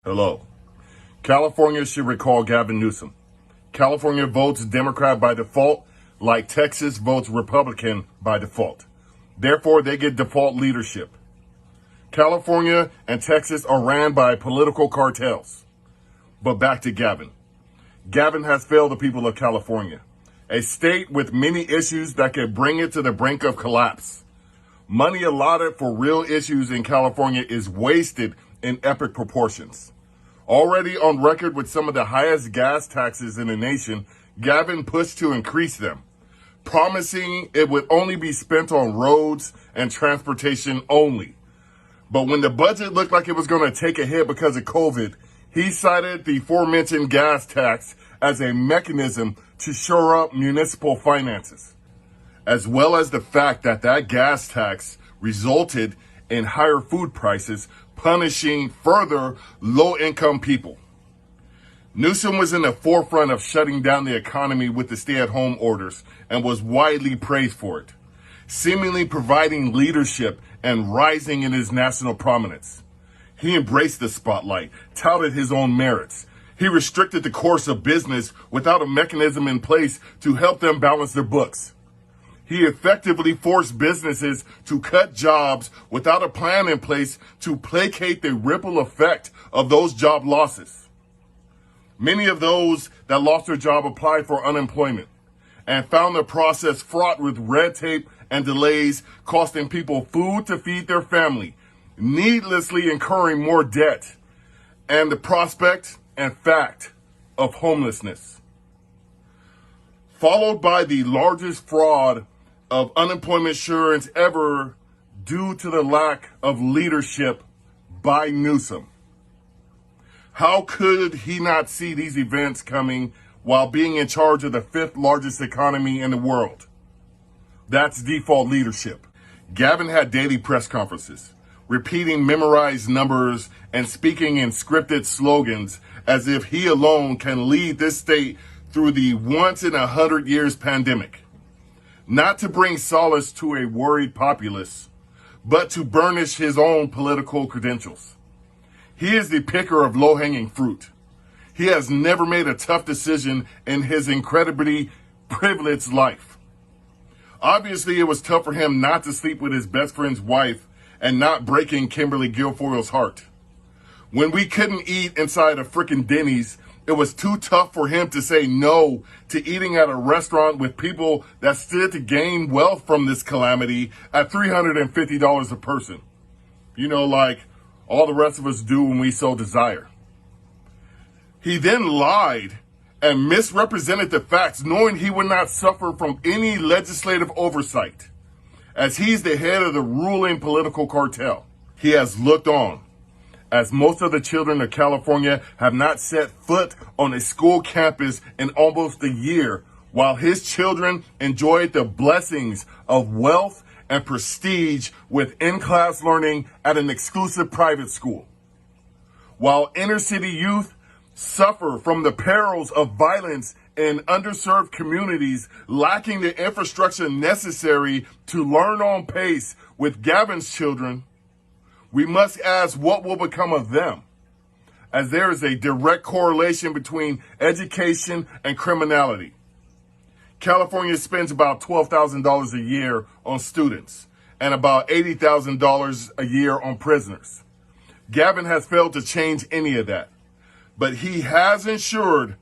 Hello. California should recall Gavin Newsom. California votes Democrat by default, like Texas votes Republican by default. Therefore, they get default leadership. California and Texas are ran by political cartels. But back to Gavin. Gavin has failed the people of California, a state with many issues that could bring it to the brink of collapse. Money allotted for real issues in California is wasted in epic proportions. Already on record with some of the highest gas taxes in the nation, Gavin pushed to increase them, promising it would only be spent on roads and transportation only. But when the budget looked like it was going to take a hit because of COVID, he cited the aforementioned gas tax as a mechanism to shore up municipal finances, as well as the fact that that gas tax resulted in higher food prices, punishing further low-income people. Newsom was in the forefront of shutting down the economy with the stay-at-home orders and was widely praised for it, seemingly providing leadership and rising in his national prominence. He embraced the spotlight, touted his own merits. He restricted the course of business without a mechanism in place to help them balance their books. He effectively forced businesses to cut jobs without a plan in place to placate the ripple effect of those job losses. Many of those that lost their job applied for unemployment and found the process fraught with red tape and delays, costing people food to feed their family, needlessly incurring more debt, and the prospect and fact of homelessness. Followed by the largest fraud of unemployment insurance ever due to the lack of leadership by Newsom. How could he not see these events coming while being in charge of the fifth largest economy in the world? That's default leadership. Gavin had daily press conferences, repeating memorized numbers and speaking in scripted slogans as if he alone can lead this state through the once in 100 years pandemic. Not to bring solace to a worried populace, but to burnish his own political credentials. He is the picker of low-hanging fruit. He has never made a tough decision in his incredibly privileged life. Obviously, it was tough for him not to sleep with his best friend's wife and not breaking Kimberly Guilfoyle's heart. When we couldn't eat inside a frickin' Denny's, it was too tough for him to say no to eating at a restaurant with people that stood to gain wealth from this calamity at $350 a person. You know, like all the rest of us do when we so desire. He then lied and misrepresented the facts, knowing he would not suffer from any legislative oversight, as he's the head of the ruling political cartel. He has looked on, as most of the children of California have not set foot on a school campus in almost a year, while his children enjoyed the blessings of wealth and prestige with in-class learning at an exclusive private school. While inner-city youth suffer from the perils of violence in underserved communities lacking the infrastructure necessary to learn on pace with Gavin's children, we must ask what will become of them, as there is a direct correlation between education and criminality. California spends about $12,000 a year on students and about $80,000 a year on prisoners. Gavin has failed to change any of that, but he has ensured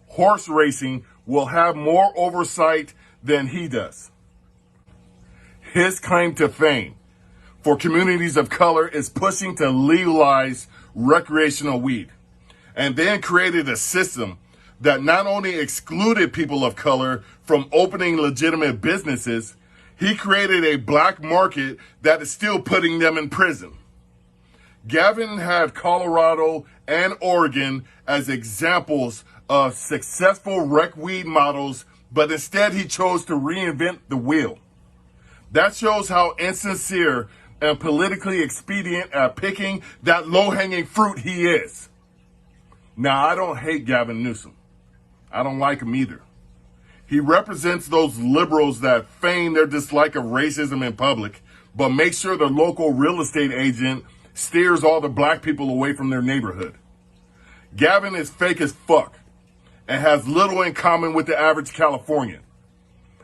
horse racing will have more oversight than he does. His claim to fame for communities of color is pushing to legalize recreational weed, and then created a system that not only excluded people of color from opening legitimate businesses, he created a black market that is still putting them in prison. Gavin had Colorado and Oregon as examples of successful rec weed models, but instead he chose to reinvent the wheel. That shows how insincere and politically expedient at picking that low-hanging fruit he is. Now, I don't hate Gavin Newsom. I don't like him either. He represents those liberals that feign their dislike of racism in public, but make sure the local real estate agent steers all the black people away from their neighborhood. Gavin is fake as fuck and has little in common with the average Californian.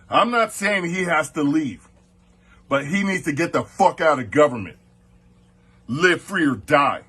I'm not saying he has to leave, but he needs to get the fuck out of government. Live free or die.